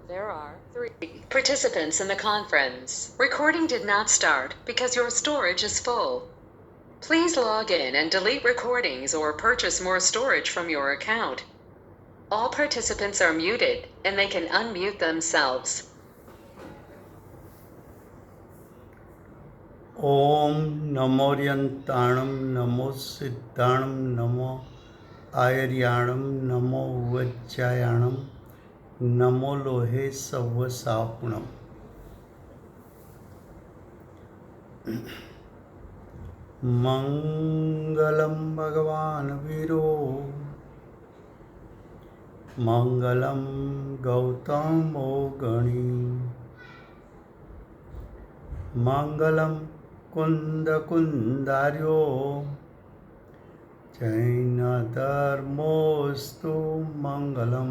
There are 3 participants in the conference. Recording did not start because your storage is full. Please log in and delete recordings or purchase more storage from your account. All participants are muted and they can unmute themselves. ओम नमोर्यंताणं नमो सिद्धाणं नमो आयर्याणं नमो वज्रायाणं नमो लोहे सव्वसाहुणम्। मंगलम भगवान वीरो मंगलम गौतमो गणी मंगलम कुंद कुंदार्यो जैन धर्मोस्तु मंगलम।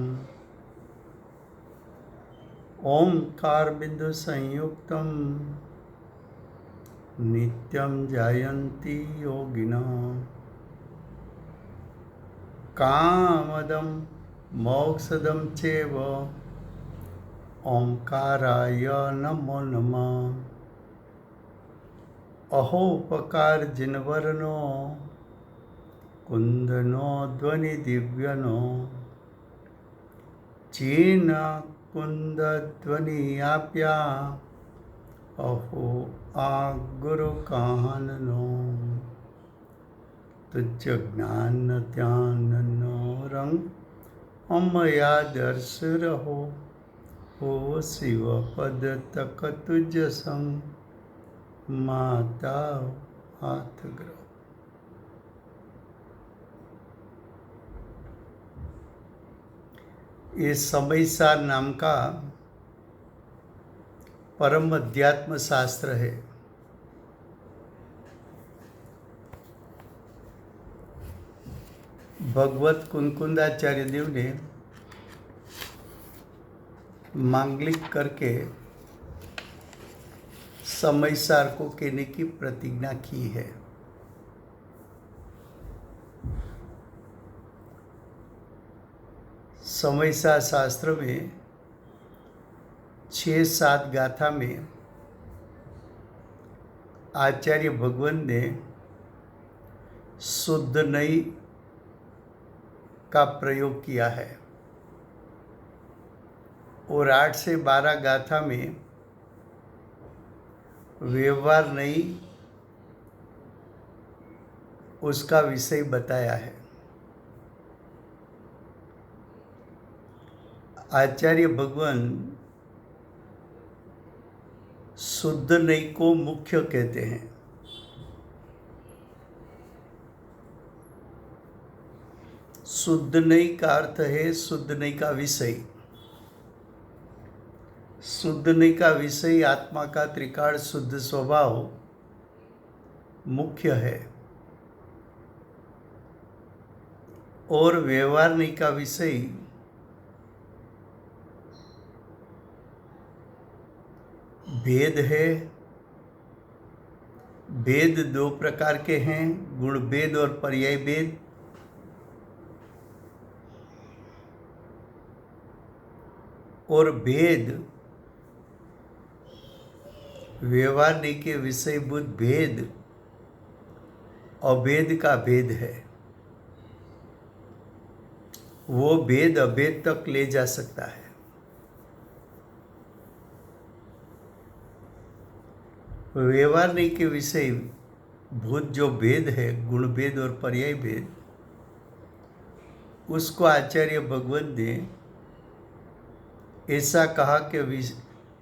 ओंकार बिंदु संयुक्तम नित्यं जायन्ति योगिनः कामदं मोक्षदं चैव ओंकाराय नमो नमः। अहोपकार जिनवरनो कुंदनो ध्वनि दिव्यनो चीन कुंद ध्वनि आप्या अहो आ गुरु काहननो तुझ ज्ञान ध्याननो रंग अमया दर्श रहो हो शिव पद तक तुझ संग माता हाथ ग्रह। ये समयसार नाम का परम अध्यात्म शास्त्र है। भगवत कुंकुंदाचार्य देव ने मांगलिक करके समयसार को कहने की प्रतिज्ञा की है। समयसार शास्त्र में 6-7 गाथा में आचार्य भगवान ने शुद्ध नई का प्रयोग किया है और 8 से 12 गाथा में व्यवहार नहीं उसका विषय बताया है। आचार्य भगवान शुद्ध नई को मुख्य कहते हैं। शुद्ध नई का अर्थ है शुद्ध नई का विषय। शुद्ध नई का विषय आत्मा का त्रिकाल शुद्ध स्वभाव मुख्य है और व्यवहार नई का विषय भेद है। भेद 2 प्रकार के हैं, गुण भेद और पर्याय भेद। और भेद व्यवहार के विषयभूत भेद अभेद का भेद है। वो भेद अभेद तक ले जा सकता है। व्यवहार के विषय भूत जो भेद है, गुण भेद और पर्याय भेद, उसको आचार्य भगवत ने ऐसा कहा कि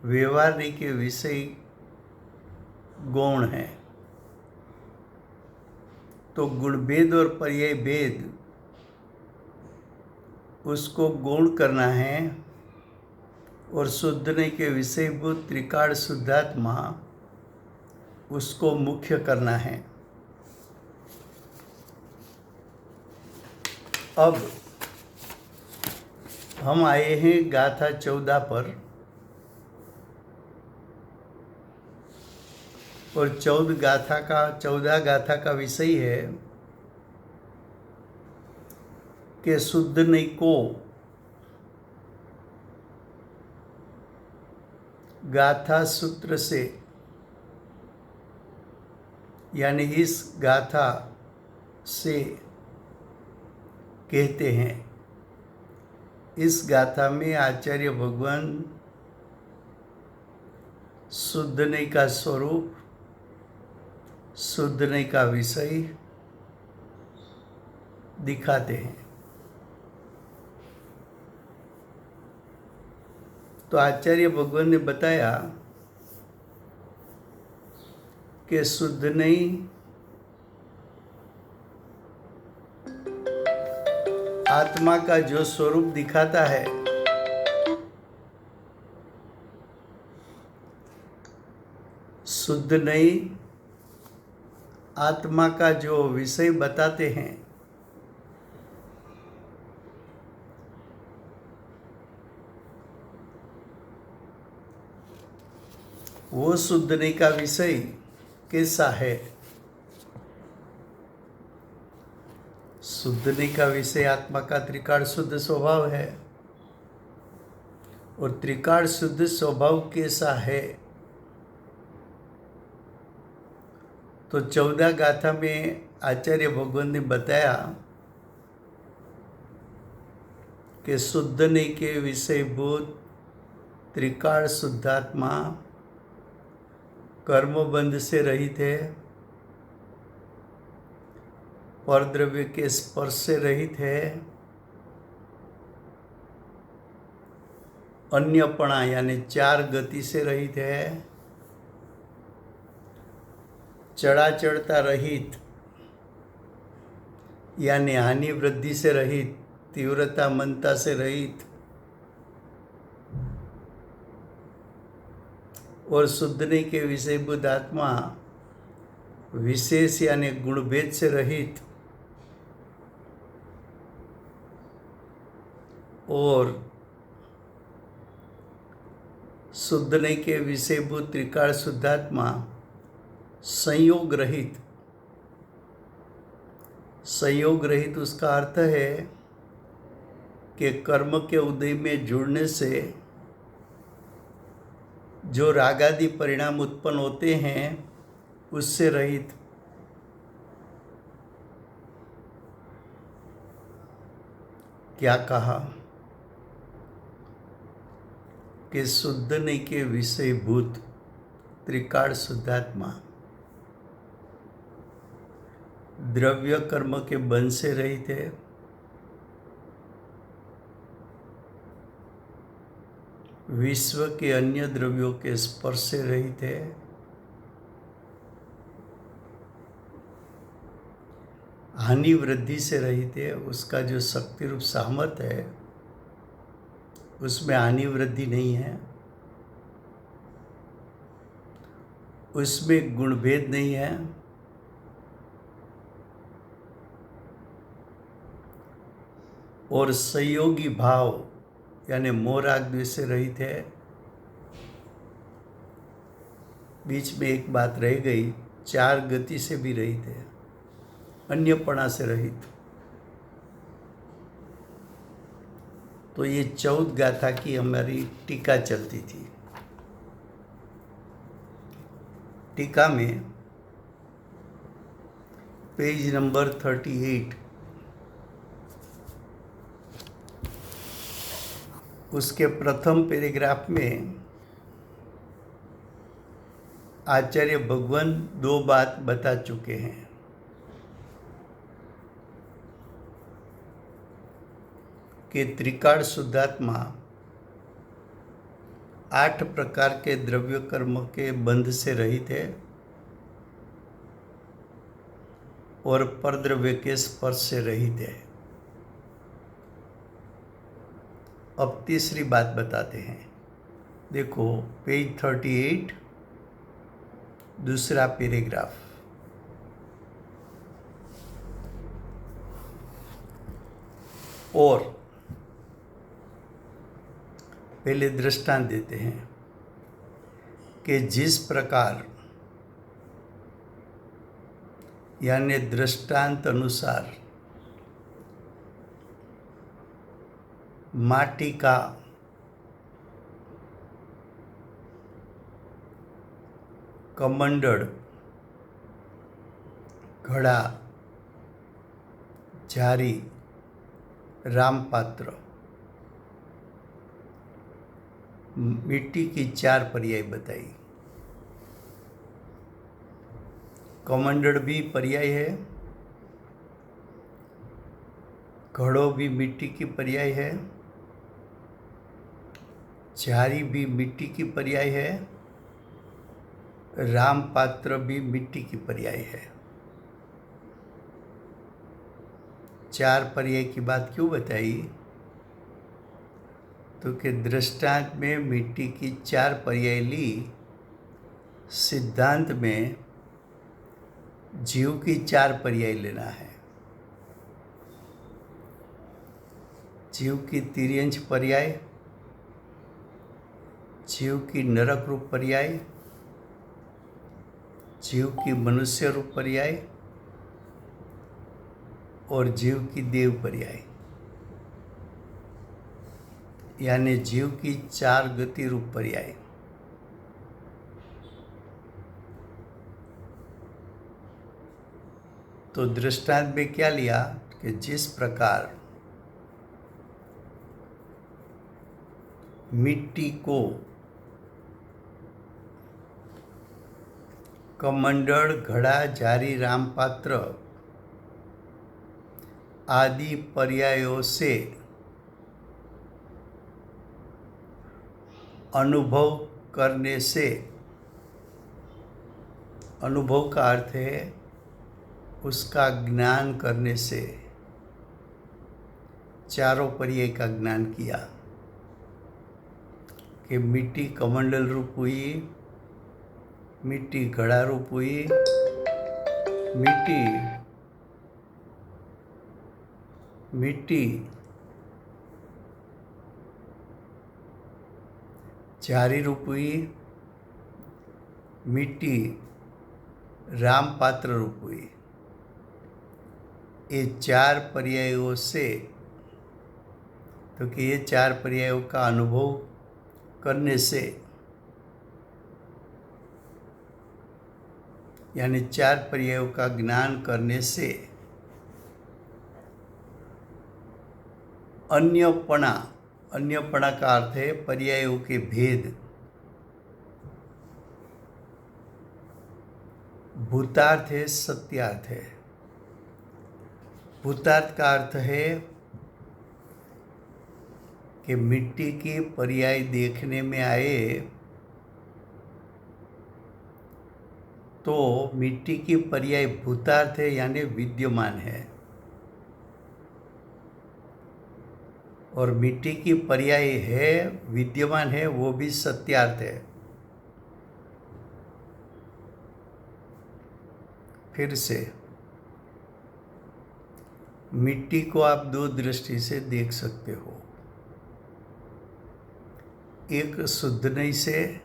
व्यवहार के विषय गौण है, तो गुण भेद और पर्याय भेद उसको गौण करना है और शुद्धने के विषयभूत त्रिकाल शुद्धात्मा उसको मुख्य करना है। अब हम आए हैं गाथा 14 पर और 14 गाथा का विषय है कि शुद्ध नहीं को गाथा सूत्र से, यानी इस गाथा से कहते हैं। इस गाथा में आचार्य भगवान शुद्धने का स्वरूप, शुद्धने का विषय दिखाते हैं। तो आचार्य भगवान ने बताया कि शुद्ध नहीं आत्मा का जो स्वरूप दिखाता है, शुद्ध नहीं आत्मा का जो विषय बताते हैं, वो शुद्धने का विषय कैसा है? शुद्धने का विषय आत्मा का त्रिकाल शुद्ध स्वभाव है। और त्रिकाल शुद्ध स्वभाव कैसा है? तो 14 गाथा में आचार्य भगवान ने बताया कि शुद्धने के विषयभूत त्रिकाल शुद्धात्मा कर्मबंध से रहित है, परद्रव्य के स्पर्श से रहित है, अन्यपणा यानी 4 गति से रहित है, चढ़ा चढ़ता रहित यानी हानि वृद्धि से रहित, तीव्रता मनता से रहित, और शुद्धने के विषयभूत आत्मा विशेष यानी गुणभेद से रहित और शुद्धने के विषयभूत त्रिकाल शुद्धात्मा संयोग रहित। संयोग रहित उसका अर्थ है कि कर्म के उदय में जुड़ने से जो रागादि परिणाम उत्पन्न होते हैं उससे रहित। क्या कहा कि शुद्धने के विषयभूत त्रिकाल शुद्धात्मा द्रव्य कर्म के बंध से रहित है, विश्व के अन्य द्रव्यों के स्पर्श से रहित है, हानि वृद्धि से रहित है। उसका जो शक्ति रूप सामर्थ्य है उसमें हानि वृद्धि नहीं है, उसमें गुणभेद नहीं है, और संयोगी भाव यानी मोह राग द्वेष से रहित है। बीच में एक बात रह गई, 4 गति से भी रहित है, अन्यपणा से रहित। तो ये 14 गाथा की हमारी टीका चलती थी। टीका में पेज नंबर 38 उसके प्रथम पैराग्राफ में आचार्य भगवान 2 बात बता चुके हैं कि त्रिकाल शुद्धात्मा 8 प्रकार के द्रव्य कर्म के बंध से रहित है और परद्रव्य के स्पर्श से रहित है। अब तीसरी बात बताते हैं। देखो पेज 38 दूसरा पैराग्राफ। और पहले दृष्टांत देते हैं कि जिस प्रकार यानी दृष्टांत अनुसार माटी का कमंडल, घड़ा, जारी, रामपात्र। मिट्टी की 4 पर्याय बताई। कमंडल भी पर्याय है, घड़ो भी मिट्टी की पर्याय है, जारी भी मिट्टी की पर्याय है, रामपात्र भी मिट्टी की पर्याय है। 4 पर्याय की बात क्यों बताई? तो कि दृष्टांत में मिट्टी की 4 पर्याय ली, सिद्धांत में जीव की 4 पर्याय लेना है। जीव की तिर्यंच पर्याय, जीव की नरक रूप पर्याय, जीव की मनुष्य रूप पर्याय और जीव की देव पर्याय, यानी जीव की 4 गति रूप पर्याय। तो दृष्टांत में क्या लिया कि जिस प्रकार मिट्टी को कमंडल, घड़ा, जारी, रामपात्र आदि पर्यायों से अनुभव करने से, अनुभव का अर्थ है उसका ज्ञान करने से, चारों पर्याय का ज्ञान किया कि मिट्टी कमंडल रूप हुई, मिट्टी घड़ा रूप हुई, मिट्टी जारी रूप हुई, मिट्टी रामपात्र रूप हुई। ये 4 पर्यायों से, तो कि ये 4 पर्यायों का अनुभव करने से, यानी 4 पर्यायों का ज्ञान करने से अन्यपणा का अर्थ है पर्यायों के भेद। भूतार्थ है, सत्यार्थ है। भूतार्थ का अर्थ है कि मिट्टी की पर्याय देखने में आए तो मिट्टी की पर्याय भूतार्थ है, यानी विद्यमान है, और मिट्टी की पर्याय है, विद्यमान है, वो भी सत्यार्थ है। फिर से मिट्टी को आप 2 दृष्टि से देख सकते हो। एक शुद्ध नहीं से,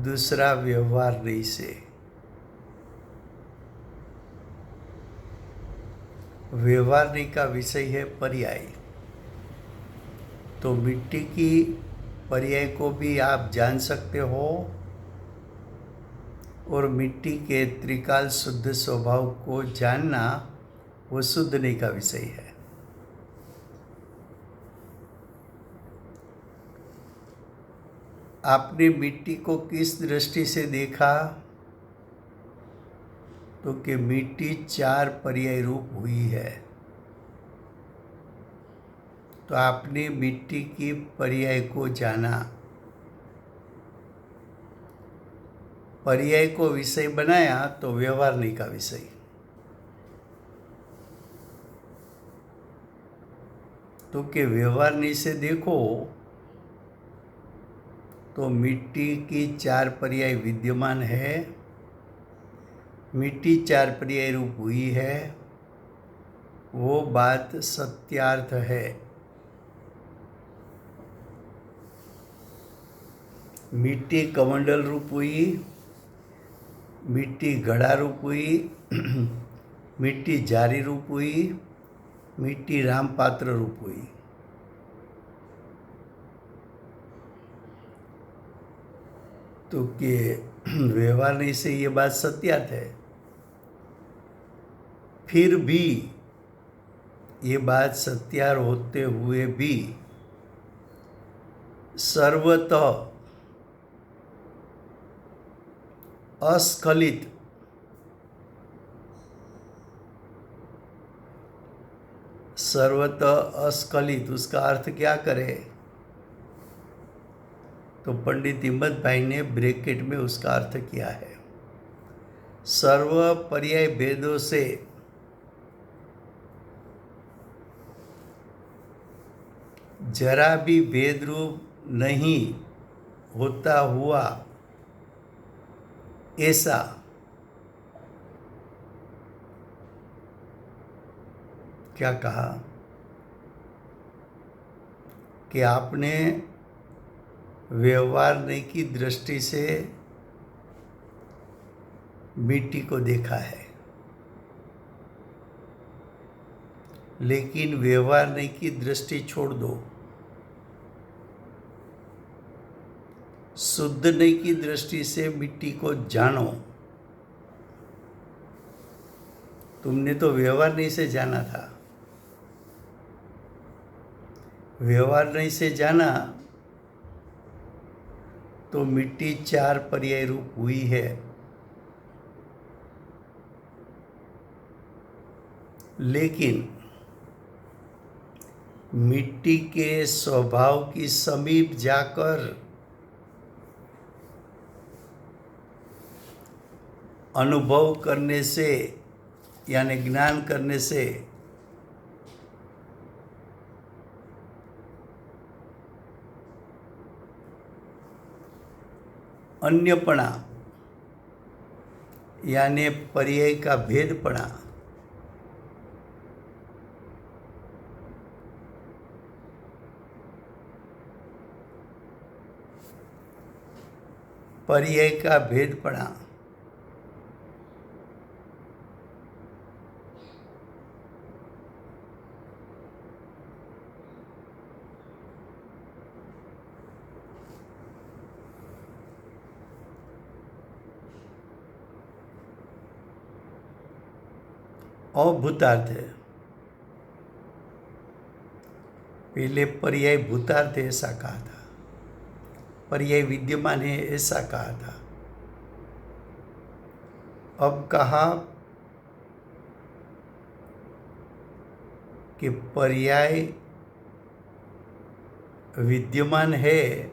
दूसरा व्यवहार नहीं से। व्यवहार नहीं का विषय है पर्याय। तो मिट्टी की पर्याय को भी आप जान सकते हो और मिट्टी के त्रिकाल शुद्ध स्वभाव को जानना वो शुद्ध नहीं का विषय है। आपने मिट्टी को किस दृष्टि से देखा? तो कि मिट्टी 4 पर्याय रूप हुई है। तो आपने मिट्टी की पर्याय को जाना, पर्याय को विषय बनाया, तो व्यवहार नहीं का विषय। तो कि व्यवहार नहीं से देखो तो मिट्टी की 4 पर्याय विद्यमान है, मिट्टी 4 पर्याय रूप हुई है, वो बात सत्यार्थ है। मिट्टी कमंडल रूप हुई, मिट्टी घड़ा रूप हुई, मिट्टी जारी रूप हुई, मिट्टी रामपात्र रूप हुई। तो कि व्यवहार से ये बात सत्यात है, फिर भी ये बात सत्यार होते हुए भी सर्वतः अस्खलित उसका अर्थ क्या करे? तो पंडित हिम्मत भाई ने ब्रैकेट में उसका अर्थ किया है, सर्व पर्याय भेदों से जरा भी भेद रूप नहीं होता हुआ ऐसा क्या कहा कि आपने व्यवहार की दृष्टि से मिट्टी को देखा है, लेकिन व्यवहार की दृष्टि छोड़ दो, शुद्ध की दृष्टि से मिट्टी को जानो। तुमने तो व्यवहार से जाना था, व्यवहार से जाना तो मिट्टी 4 पर्याय रूप हुई है, लेकिन मिट्टी के स्वभाव की समीप जाकर अनुभव करने से यानी ज्ञान करने से अन्यपणा यानी पर्याय का भेदपणा अभूतार्थ है। पहले पर्याय भूतार्थ ऐसा कहा था, पर्याय विद्यमान है ऐसा कहा था। अब कहा कि पर्याय विद्यमान है,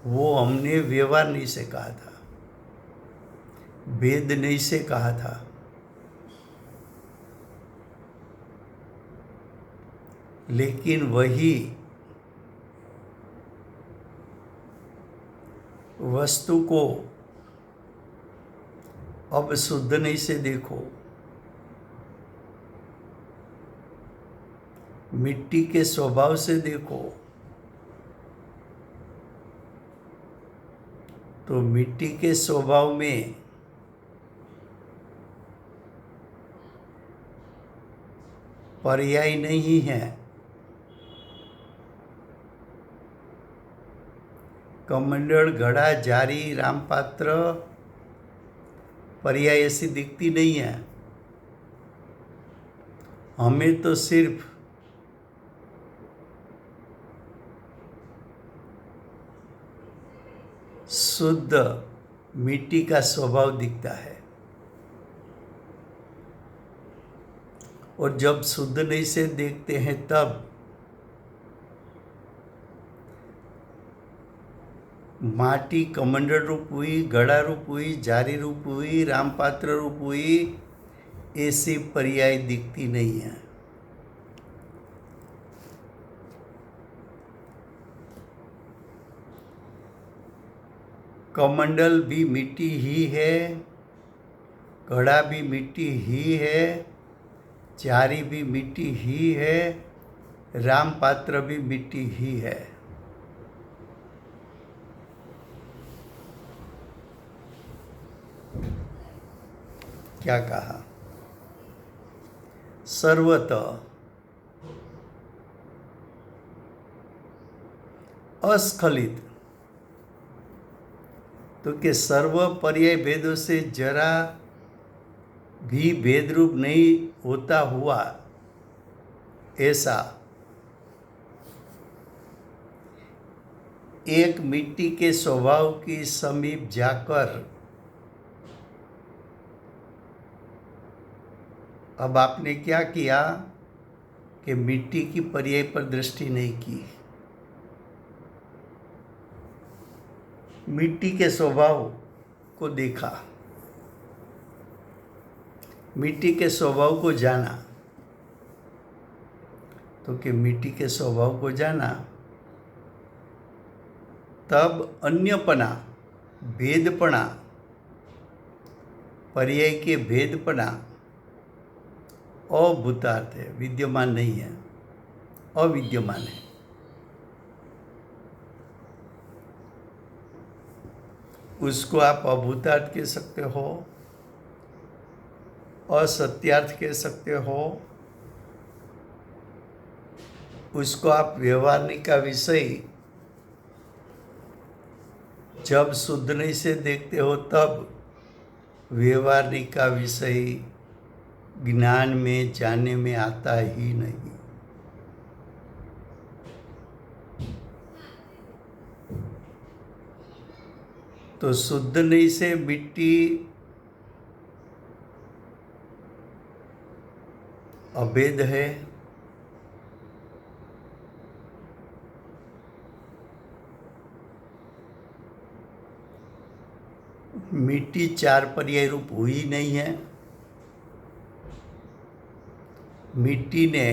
वो हमने व्यवहार नहीं से कहा था, भेद नहीं से कहा था। लेकिन वही वस्तु को अब शुद्ध नहीं से देखो, मिट्टी के स्वभाव से देखो, तो मिट्टी के स्वभाव में पर्याय नहीं है। कमंडल, घड़ा, जारी, रामपात्र पर्याय ऐसी दिखती नहीं है। हमें तो सिर्फ शुद्ध मिट्टी का स्वभाव दिखता है, और जब शुद्ध नहीं से देखते हैं तब माटी कमंडल रूप हुई, घड़ा रूप हुई, जारी रूप हुई, रामपात्र रूप हुई, ऐसी पर्याय दिखती नहीं है। कमंडल भी मिट्टी ही है, घड़ा भी मिट्टी ही है, जारी भी मिट्टी ही है, रामपात्र भी मिट्टी ही है। क्या कहा? सर्वतः अस्खलित तो कि सर्व पर्याय भेदों से जरा भी भेदरूप नहीं होता हुआ ऐसा एक मिट्टी के स्वभाव की समीप जाकर अब आपने क्या किया कि मिट्टी की पर्याय पर दृष्टि नहीं की, मिट्टी के स्वभाव को देखा, मिट्टी के स्वभाव को जाना। तो कि मिट्टी के स्वभाव को जाना, तब अन्यपना, भेदपना, पर्याय के भेदपना अभूतार्थ है, विद्यमान नहीं है, अविद्यमान है। उसको आप अभूतार्थ कह सकते हो, असत्यार्थ कह सकते हो, उसको आप व्यवहारिक का विषय जब शुद्ध नहीं से देखते हो तब व्यवहारिक का विषय ज्ञान में जानने में आता ही नहीं। तो शुद्ध नहीं से मिट्टी अभेद है, मिट्टी चार पर्याय रूप हुई नहीं है, मिट्टी ने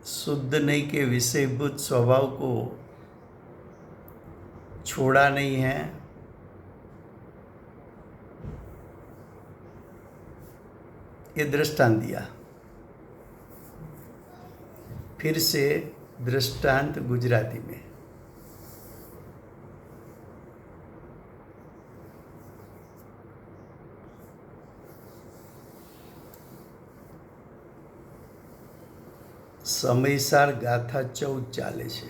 शुद्ध नहीं के विषयभूत स्वभाव को छोड़ा नहीं है। ये दृष्टांत दिया। फिर से दृष्टांत गुजराती में। સમયસાર ગાથા 14 ચાલે છે।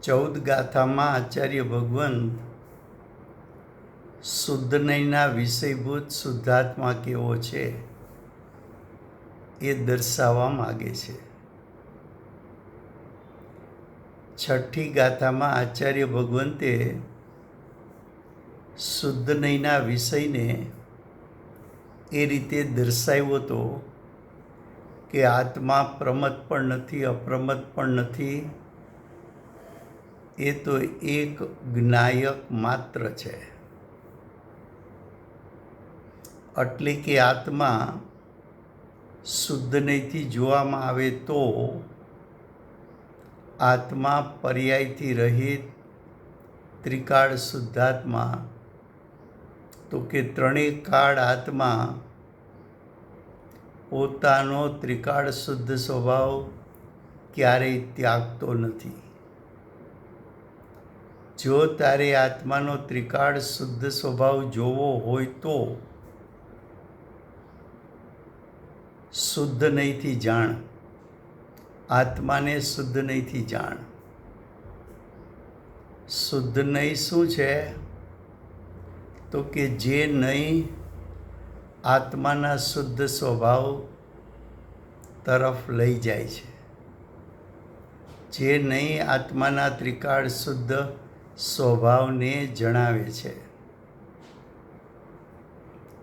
14 ગાથામાં આચાર્ય ભગવંત શુદ્ધ નહીંના વિષયભૂત શુદ્ધાત્મા કેવો છે એ દર્શાવવા માગે છે। છઠ્ઠી ગાથામાં આચાર્ય ભગવંતે શુદ્ધ નહીંના વિષયને એ રીતે દર્શાવ્યો હતો કે આત્મા પ્રમત પણ નથી, અપ્રમત પણ નથી, એ તો એક જ્ઞાયક માત્ર છે। એટલે કે આત્મા શુદ્ધ નહીંથી જોવામાં આવે તો આત્મા પર્યાયથી રહિત ત્રિકાળ શુદ્ધાત્મા, તો કે ત્રણેય કાળ આત્મા પોતાનો ત્રિકાળ શુદ્ધ સ્વભાવ ક્યારેય ત્યાગતો નથી। જો તારે આત્માનો ત્રિકાળ શુદ્ધ સ્વભાવ જોવો હોય તો શુદ્ધ નહીંથી જાણ, આત્માને શુદ્ધ નહીંથી જાણ। શુદ્ધ નહીં શું છે? તો કે જે નહીં આત્માના શુદ્ધ સ્વભાવ તરફ લઈ જાય છે, જે નહીં આત્માના ત્રિકાળ શુદ્ધ સ્વભાવને જણાવે છે।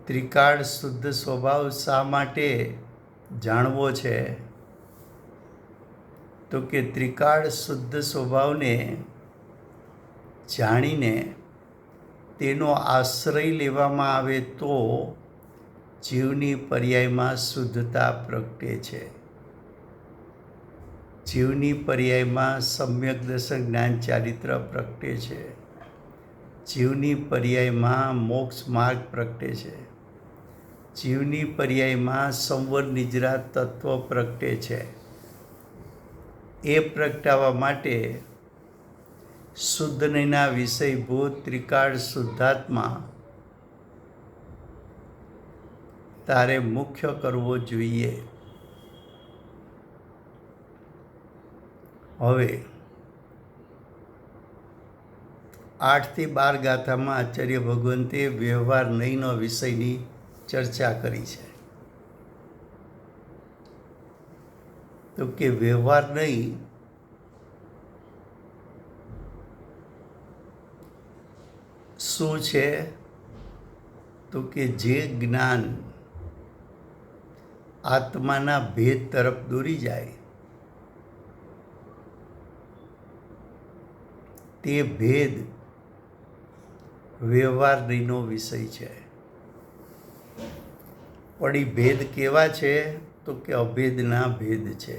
ત્રિકાળ શુદ્ધ સ્વભાવ શા માટે જાણવો છે? તો કે ત્રિકાળ શુદ્ધ સ્વભાવને જાણીને તેનો આશ્રય લેવામાં આવે તો જીવની પર્યાયમાં શુદ્ધતા પ્રગટે છે। જીવની પર્યાયમાં સમ્યક દર્શન જ્ઞાન ચારિત્ર પ્રગટે છે। જીવની પર્યાયમાં મોક્ષ માર્ગ પ્રગટે છે। જીવની પર્યાયમાં સંવર નિજરા તત્વ પ્રગટે છે। એ પ્રગટાવવા માટે શુદ્ધ નહીંના વિષયભૂત ત્રિકાળ શુદ્ધાત્મા તારે મુખ્ય કરવો જોઈએ। હવે 8 થી 12 ગાથામાં આચાર્ય ભગવંતે વ્યવહાર નહીંનો વિષયની ચર્ચા કરી છે. તો કે વ્યવહાર નહીં શું છે? તો કે જે જ્ઞાન આત્માના ભેદ તરફ દોરી જાય તે ભેદ વ્યવહાર નહીંનો વિષય છે. પણ એ ભેદ કેવા છે? તો કે અભેદના ભેદ છે.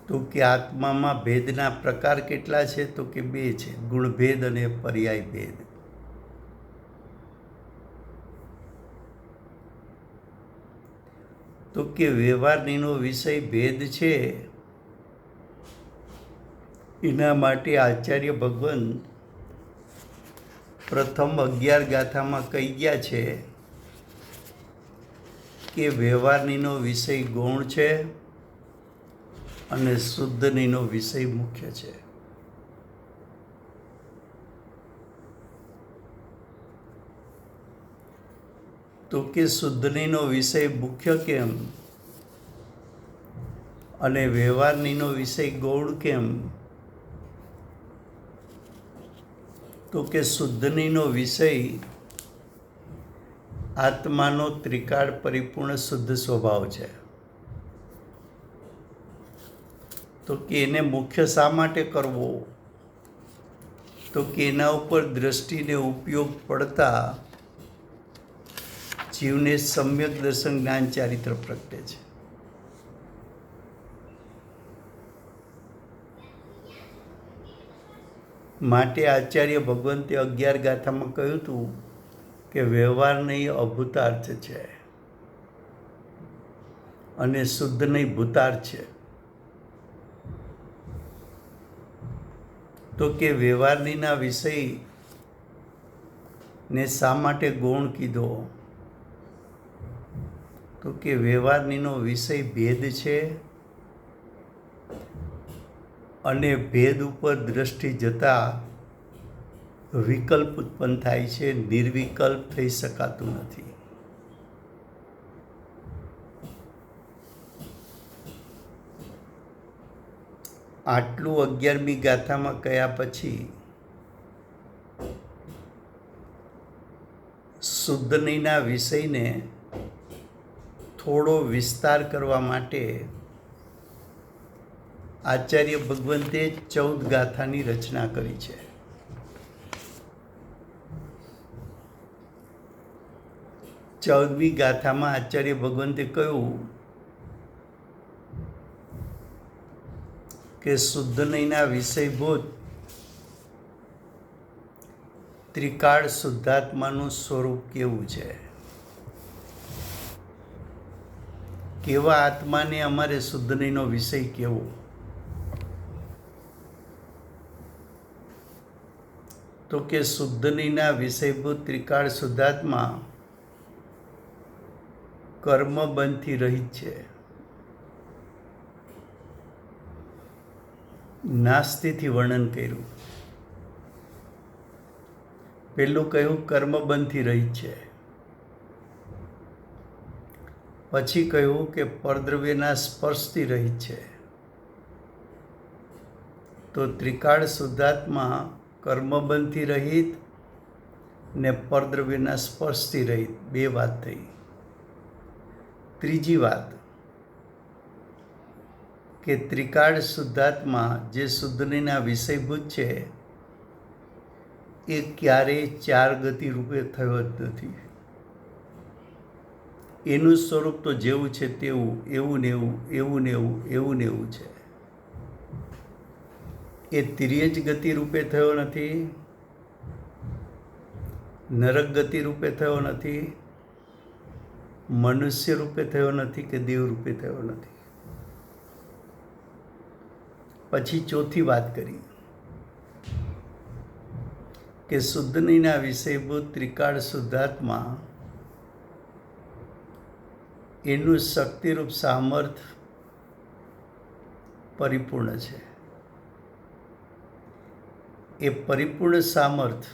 તો કે આત્મામાં ભેદના પ્રકાર કેટલા છે? તો કે 2 છે, ગુણભેદ અને પર્યાય ભેદ. તો કે વ્યવહારનો વિષય ભેદ છે. એના માટે આચાર્ય ભગવાન પ્રથમ 11 ગાથામાં કહી ગયા છે કે વ્યવહારનો વિષય ગૌણ છે અને શુદ્ધનો વિષય મુખ્ય છે. તો કે શુદ્ધનો વિષય મુખ્ય કેમ અને વ્યવહારનો વિષય ગૌણ કેમ? તો કે શુદ્ધનો વિષય આત્માનો ત્રિકાળ પરિપૂર્ણ શુદ્ધ સ્વભાવ છે. તો કે એને મુખ્ય શા માટે કરવો? તો કે એના ઉપર દ્રષ્ટિને ઉપયોગ પડતા જીવને સમ્યક દર્શન જ્ઞાન ચારિત્ર પ્રગટે છે. માટે આચાર્ય ભગવંતે 11 ગાથામાં કહ્યું હતું કે વ્યવહાર નહીં અભૂતાર્થ છે અને શુદ્ધ નહીં ભૂતાર્થ છે. તો કે વ્યવહારના વિષય ને શા માટે ગૌણ કીધો? તો કે વ્યવહારનો વિષય ભેદ છે અને ભેદ ઉપર દ્રષ્ટિ જતા વિકલ્પ ઉત્પન્ન થાય છે, નિર્વિકલ્પ થઈ શકાતું નથી. આટલું 11મી ગાથામાં કહ્યા પછી શુદ્ધના વિષયને થોડો વિસ્તાર કરવા માટે આચાર્ય ભગવંતે 14 ગાથાની રચના કરી છે. ચૌદમી ગાથામાં આચાર્ય ભગવંતે કહ્યું કે શુદ્ધના વિષયભૂત ત્રિકાળ શુદ્ધાત્માનું સ્વરૂપ કેવું છે? કેવા આત્માને અમારે શુદ્ધનો વિષય કેવો? તો કે શુદ્ધના વિષયભૂત ત્રિકાળ શુદ્ધાત્મા કર્મબંધથી રહિત છે. નાસ્તિથી વર્ણન કર્યું. પેલું કહ્યું કર્મબંધથી રહિત છે. પછી કહ્યું કે પરદ્રવ્યના સ્પર્શથી રહિત છે. તો ત્રિકાળ શુદ્ધાત્મા કર્મબંધથી રહિત ને પરદ્રવ્યના સ્પર્શથી રહિત, 2 વાત થઈ. ત્રીજી વાત કે ત્રિકાળ શુદ્ધાત્મા જે શુદ્ધના વિષયભૂત છે એ ક્યારેય 4 ગતિ રૂપે થયો જ નથી. એનું સ્વરૂપ તો જેવું છે તેવું, એવું ને એવું, એવું ને એવું, એવું ને એવું છે. એ તિર્યજ ગતિ રૂપે થયો નથી, નરક ગતિ રૂપે થયો નથી, મનુષ્ય રૂપે થયો નથી કે દેવ રૂપે થયો નથી. પછી ચોથી વાત કરી કે શુદ્ધના વિષયભૂત ત્રિકાળ શુદ્ધાત્મા એનું શક્તિરૂપ સામર્થ્ય પરિપૂર્ણ છે. એ પરિપૂર્ણ સામર્થ,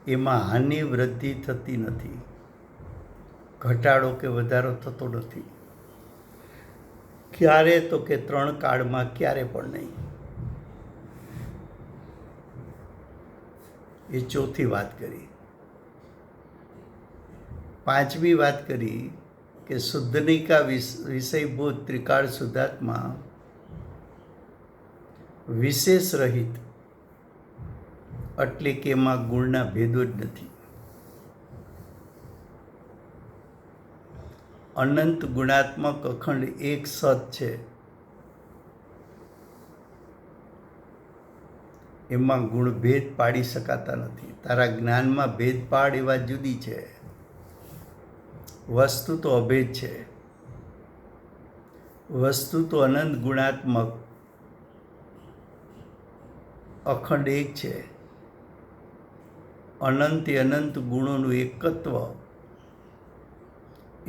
એમાં હાનિ વૃદ્ધિ થતી નથી, ઘટાડો કે વધારો થતો નથી. ક્યારે? તો કે 3 કાળમાં ક્યારે પણ નહીં. એ ચોથી વાત કરી. 5મી વાત કરી કે શુદ્ધનિકા વિષયભૂત ત્રિકાળ શુદ્ધાત્મા વિશેષ રહિત, એટલે કે એમાં ગુણના ભેદો જ નથી. અનંત ગુણાત્મક અખંડ એક સત છે. એમાં ગુણ ભેદ પાડી શકાતા નથી. તારા જ્ઞાનમાં ભેદ પાડ એ વાત જુદી છે. વસ્તુ તો અભેદ છે. વસ્તુ તો અનંત ગુણાત્મક અખંડ એક છે. અનંત અનંત ગુણોનું એકત્વ,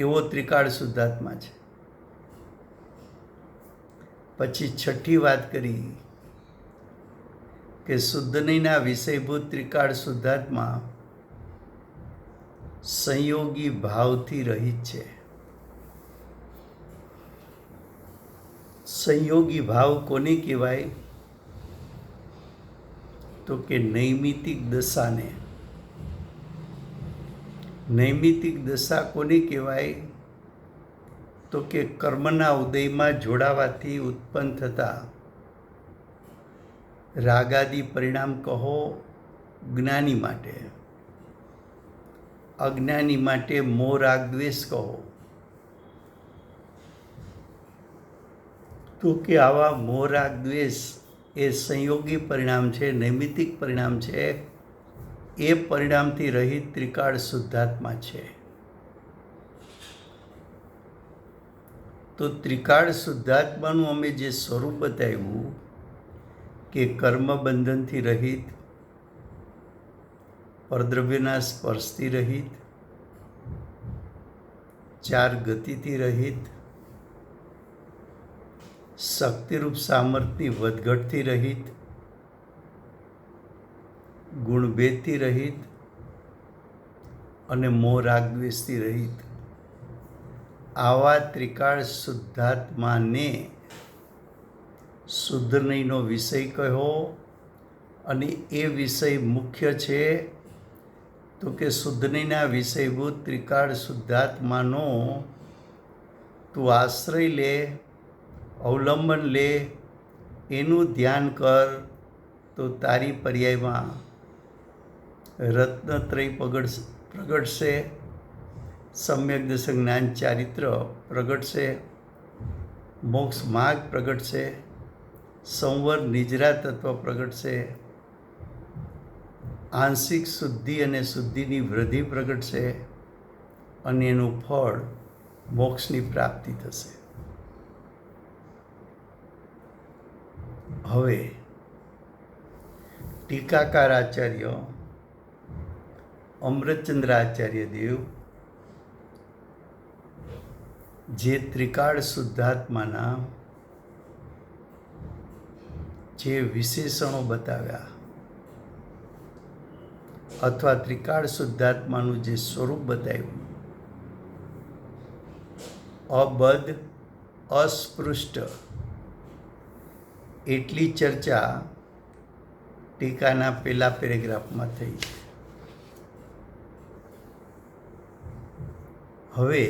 એવો ત્રિકાળ શુદ્ધાત્મા છે. પછી 6ઠી વાત કરી કે શુદ્ધનીના વિષયભૂત ત્રિકાળ શુદ્ધાત્મા સંયોગી ભાવથી રહિત છે. સંયોગી ભાવ કોને કહેવાય? તો કે નૈમિતિક દશાને. નૈમિતિક દશા કોને કહેવાય? તો કે કર્મના ઉદયમાં જોડાવાથી ઉત્પન્ન થતા રાગાદી પરિણામ કહો જ્ઞાની માટે, અજ્ઞાની માટે મોહ રાગ દ્વેષ કહો. તો કે આવા મોહ રાગ દ્વેષ એ સંયોગી પરિણામ છે, નૈમિતિક પરિણામ છે. એ પરિણામથી રહિત ત્રિકાળ શુદ્ધાત્મા છે. તો ત્રિકાળ શુદ્ધાત્માનું અમે જે સ્વરૂપ બતાવ્યું કે કર્મ બંધનથી રહિત, પરદ્રવ્યના સ્પર્શથી રહિત, 4 ગતિથી રહિત, શક્તિરૂપ સામર્થ્યની વધઘટથી રહિત, ગુણભેદથી રહિત અને મોહ રાગ દ્વેષથી રહિત, આવા ત્રિકાળ શુદ્ધાત્માને શુદ્ધ નહીંનો વિષય કહો. અને એ વિષય મુખ્ય છે તો કે શુદ્ધ નહીંના વિષયભૂત ત્રિકાળ શુદ્ધાત્માનો તું આશ્રય લે, અવલંબન લે, એનું ધ્યાન કર, તો તારી પર્યાયમાં રત્નત્રય પ્રગટશે, સમ્યક દર્શન જ્ઞાન ચારિત્ર પ્રગટશે, મોક્ષ માર્ગ પ્રગટશે, સંવર નિજરા તત્વ પ્રગટશે, આંશિક શુદ્ધિ અને શુદ્ધિની વૃદ્ધિ પ્રગટશે, અને એનું ફળ મોક્ષની પ્રાપ્તિ થશે. હવે ટીકાકાર આચાર્ય અમૃતચંદ્ર આચાર્ય દેવ જે ત્રિકાળ શુદ્ધાત્માના જે વિશેષણો બતાવ્યા, અથવા ત્રિકાળ શુદ્ધાત્માનું જે સ્વરૂપ બતાવ્યું, અબદ્ધ અસ્પૃષ્ટ, એટલી ચર્ચા ટીકાના પહેલા પેરેગ્રાફમાં થઈ છે. હવે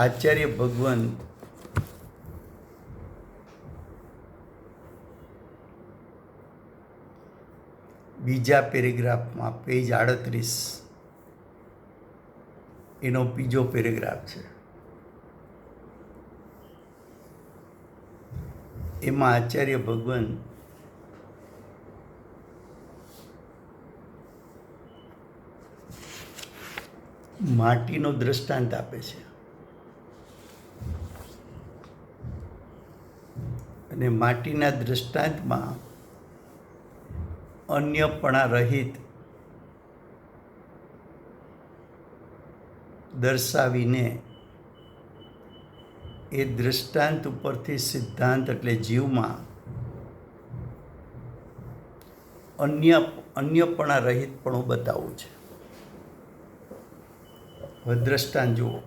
આચાર્ય ભગવાન બીજા પેરેગ્રાફમાં પેજ 38, એનો બીજો પેરેગ્રાફ છે. એમાં આચાર્ય ભગવાન માટીનો દ્રષ્ટાંત આપે છે. અને માટીના દ્રષ્ટાંતમાં અન્યપણા રહિત દર્શાવીને એ દૃષ્ટાંત ઉપરથી સિદ્ધાંત એટલે જીવમાં અન્યપણા રહિતપણું બતાવવું છે. હવે દ્રષ્ટાંત જુઓ.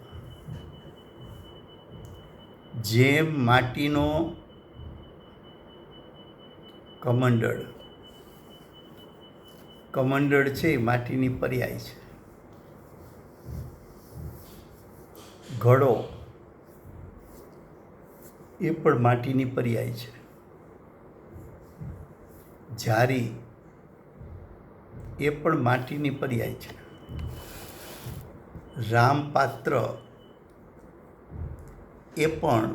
જેમ માટીનો કમંડળ છે એ માટીની પર્યાય છે. ઘડો એ પણ માટીની પર્યાય છે. જારી એ પણ માટીની પર્યાય છે. રામપાત્ર એ પણ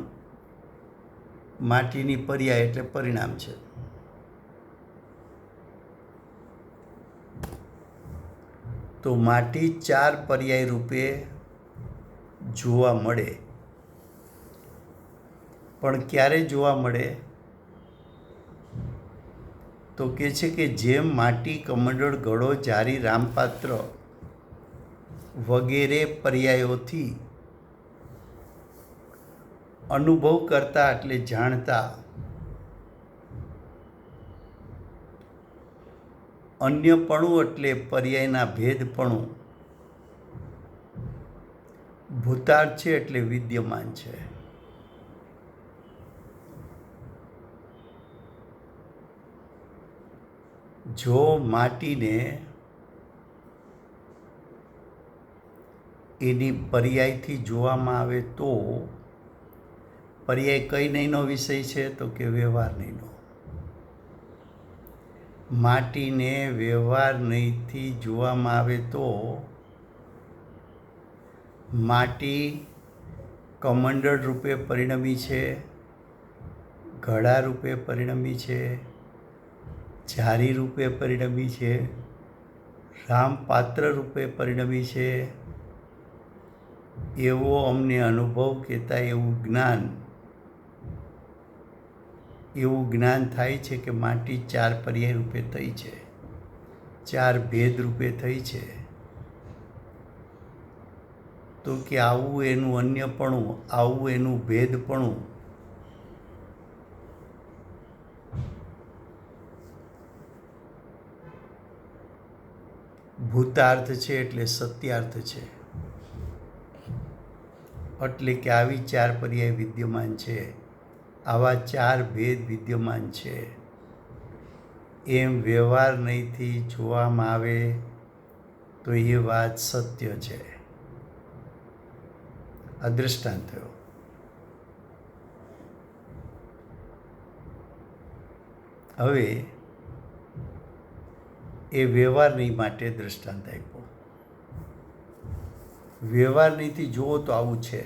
માટીની પર્યાય એટલે પરિણામ છે. તો માટી 4 પર્યાય રૂપે જોવા મળે, પણ ક્યારે જોવા મળે? તો કહે છે કે જેમ માટી, કમંડળ, ઘડો, જારી, રામપાત્ર વગેરે પર્યાયોથી અનુભવ કરતા એટલે જાણતા અન્યપણું એટલે પર્યાયના ભેદપણું ભૂતાર્થ છે એટલે વિદ્યમાન છે. જો માટીને એની પર્યાયથી જોવામાં આવે તો પર્યાય કઈ નહીંનો વિષય છે? તો કે વ્યવહાર નહીંનો. માટીને વ્યવહાર નહીંથી જોવામાં આવે તો માટી કમંડળ રૂપે પરિણમી છે, ઘડા રૂપે પરિણમી છે, જારી રૂપે પરિણમી છે, રામપાત્ર રૂપે પરિણમી છે. એવો અમને અનુભવ કહેતા એવું જ્ઞાન થાય છે કે માટી 4 પર્યાય રૂપે થઈ છે, 4 ભેદ રૂપે થઈ છે. તો કે આવું એનું અન્યપણું, આવું એનું ભેદપણું ભૂતાર્થ છે એટલે સત્યાર્થ છે. એટલે કે આવી 4 પર્યાય વિદ્યમાન છે, આવા 4 ભેદ વિદ્યમાન છે. એમ વ્યવહાર નહીંથી જોવામાં આવે તો એ વાત સત્ય છે. આ દૃષ્ટાંત થયો. હવે એ વ્યવહાર નહીં માટે દૃષ્ટાંત આપ્યો. વ્યવહાર નહીંથી જુઓ તો આવું છે.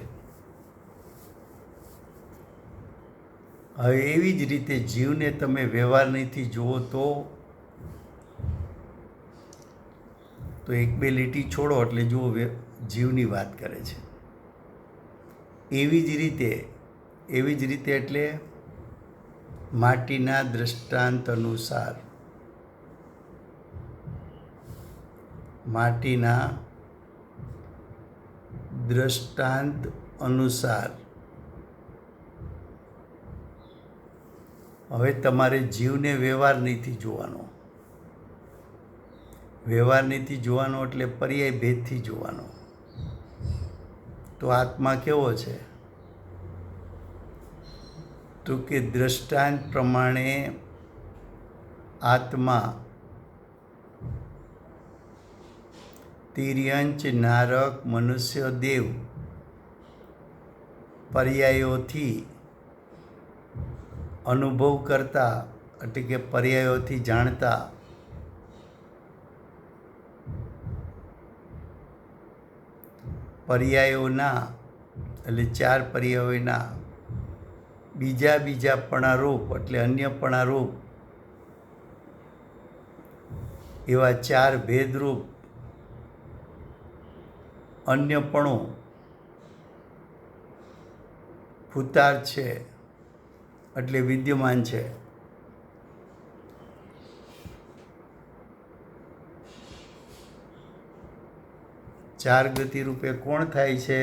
હવે એવી જ રીતે જીવને તમે વ્યવહાર નહીંથી જુઓ તો 1-2 લીટી છોડો એટલે જુઓ જીવની વાત કરે છે. એવી જ રીતે એટલે માટીના દૃષ્ટાંત અનુસાર, હવે તમારે જીવને વ્યવહાર નહીંથી જોવાનો. વ્યવહાર નહીંથી જોવાનો એટલે પર્યાય ભેદથી જોવાનો. તો આત્મા કેવો છે? તો કે દૃષ્ટાંત પ્રમાણે આત્મા તિર્યંચ, નારક, મનુષ્ય, દેવ પર્યાયોથી અનુભવ કરતા એટલે કે પર્યાયોથી જાણતા પર્યાયોના એટલે 4 પર્યાયોના બીજાપણારૂપ એટલે અન્યપણારૂપ એવા 4 ભેદરૂપ અન્યપણું ભૂતાર્થ છે એટલે વિદ્યમાન છે. ચાર ગતિ રૂપે કોણ થાય છે?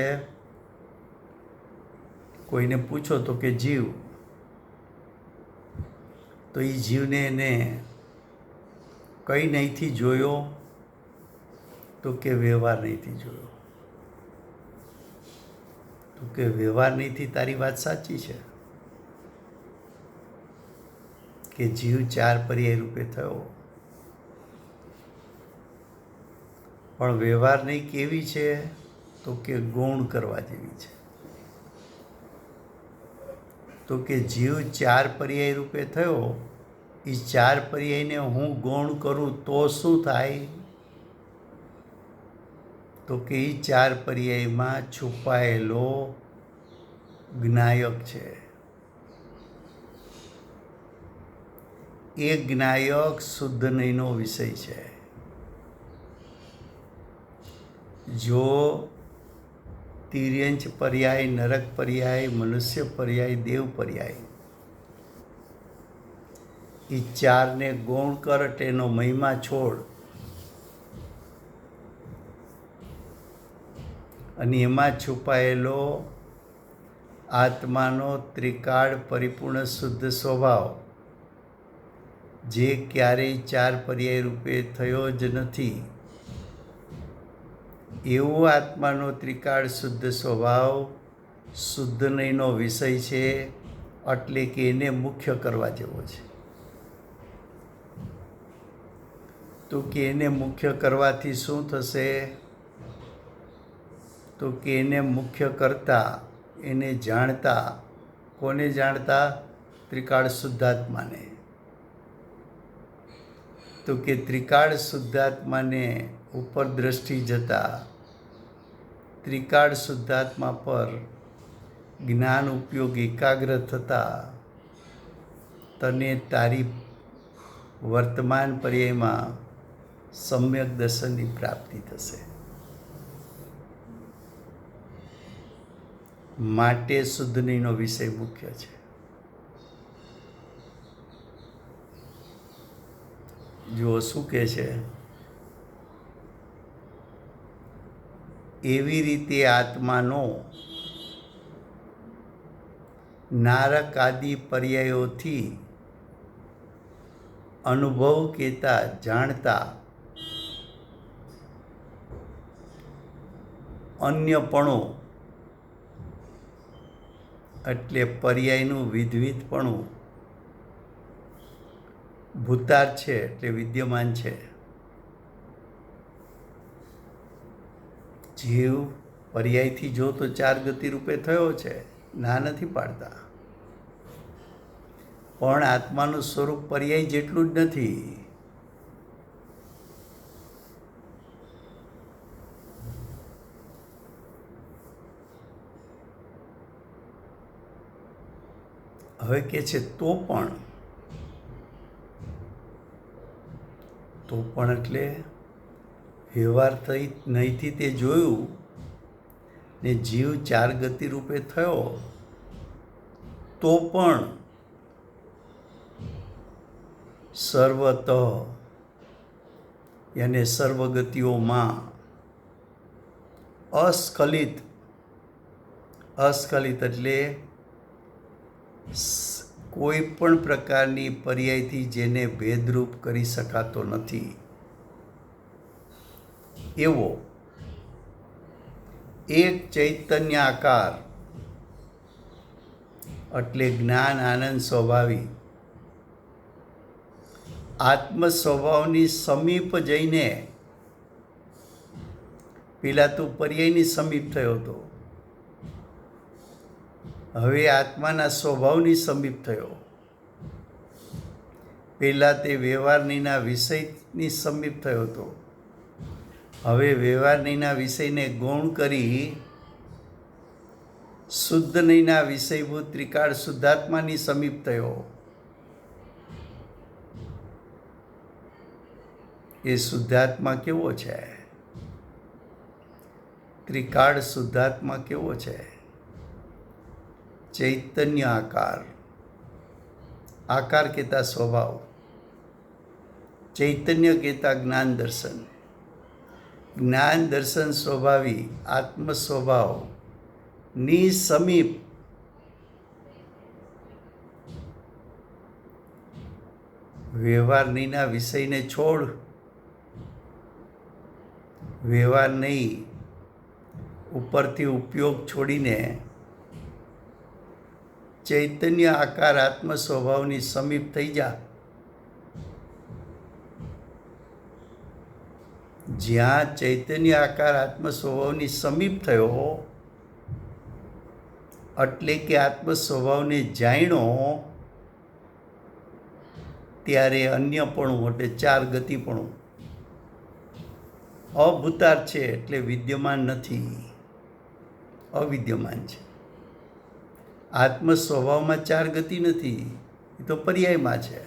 કોઈને પૂછો તો કે જીવ, તો એ જીવને એને કઈ નહીંથી જોયો તો કે વ્યવહાર નહીંથી જોયો. તો કે વ્યવહાર નહીંથી તારી વાત સાચી છે કે જીવ 4 પર્યાય રૂપે થયો, પણ વ્યવહાર નહીં કેવી છે તો કે ગૌણ કરવા જેવી છે. તો કે જીવ 4 પર્યાય રૂપે થયો, એ 4 પર્યાયને હું ગૌણ કરું તો શું થાય? તો કે એ 4 પર્યાયમાં છુપાયેલો જ્ઞાયક છે. એ જ્ઞાયક શુદ્ધ નહીંનો વિષય છે. જો તિર્યંચ પર્યાય, નરક પર્યાય, મનુષ્ય પર્યાય, દેવ પર્યાય, એ 4ને ગૌણ કર એનો મહિમા છોડ, અને એમાં છુપાયેલો આત્માનો ત્રિકાળ પરિપૂર્ણ શુદ્ધ સ્વભાવ, જે ક્યારેય 4 પર્યાય રૂપે થયો જ નથી, એવો આત્માનો ત્રિકાળ શુદ્ધ સ્વભાવ શુદ્ધ નહીંનો વિષય છે, એટલે કે એને મુખ્ય કરવા જેવો છે. તો કે એને મુખ્ય કરવાથી શું થશે? તો કે એને મુખ્ય કરતા, એને જાણતા, કોને જાણતા? ત્રિકાળ શુદ્ધાત્માને. તો કે ત્રિકાળ શુદ્ધાત્માને ઉપર દ્રષ્ટિ જતા, ત્રિકાળ શુદ્ધાત્મા પર જ્ઞાન ઉપયોગ એકાગ્ર થતા તને તારી વર્તમાન પર્યાયમાં સમ્યક દર્શનની પ્રાપ્તિ થશે. માટે શુદ્ધ નહીંનો વિષય મુખ્ય છે. જુઓ શું કહે છે? એવી રીતે આત્માનો નારક આદિ પર્યાયોથી અનુભવ કહેતા જાણતા અન્યપણું, એટલે પર્યાયનું વિધવિધપણું, ભૂતાર્થ છે એટલે વિદ્યમાન છે. જીવ પર્યાયથી જો તો 4 ગતિ રૂપે થયો છે, ના નથી પાડતા, પણ આત્માનું સ્વરૂપ પર્યાય જેટલું જ નથી. હવે કે છે તો પણ એટલે વ્યવહાર થઈ નહીંથી તે જોયું ને જીવ 4 ગતિ રૂપે થયો, તો પણ સર્વતઃ યાને સર્વગતિઓમાં અસ્ખલિત, અસ્ખલિત એટલે કોઈ પણ પ્રકારની પર્યાયથી જેને ભેદરૂપ કરી શકાતો નથી, એવો એક ચૈતન્ય આકાર, એટલે જ્ઞાન આનંદ સ્વભાવી આત્મ સ્વભાવની સમીપ જઈને, પેલા તો પર્યાયની સમીપ થયો હતો, હવે આત્માના સ્વભાવની સમીપ થયો. પહેલાં તે વ્યવહારનીના વિષયની સમીપ થયો હતો, હવે વ્યવહારનીના વિષયને ગૌણ કરી શુદ્ધ નહીંના વિષયભૂત ત્રિકાળ શુદ્ધાત્માની સમીપ થયો. એ શુદ્ધાત્મા કેવો છે? ત્રિકાળ શુદ્ધાત્મા કેવો છે? ચૈતન્ય આકાર, આકાર કહેતા સ્વભાવ, ચૈતન્ય કહેતા જ્ઞાન દર્શન, જ્ઞાન દર્શન સ્વભાવી આત્મ સ્વભાવ ની સમીપ વ્યવહાર નહીંના વિષયને છોડ. વ્યવહાર નહીં ઉપરથી ઉપયોગ છોડીને ચૈતન્ય આકાર આત્મ સ્વભાવની સમીપ થઈ જા. જ્યાં ચૈતન્ય આકાર આત્મ સ્વભાવની સમીપ થયો એટલે કે આત્મ સ્વભાવને જાણ્યો, ત્યારે અન્યપણું એટલે ચાર ગતિપણું અભૂતાર છે, એટલે વિદ્યમાન નથી, અવિદ્યમાન છે. આત્મ સ્વભાવમાં ચાર ગતિ નથી, એ તો પર્યાયમાં છે.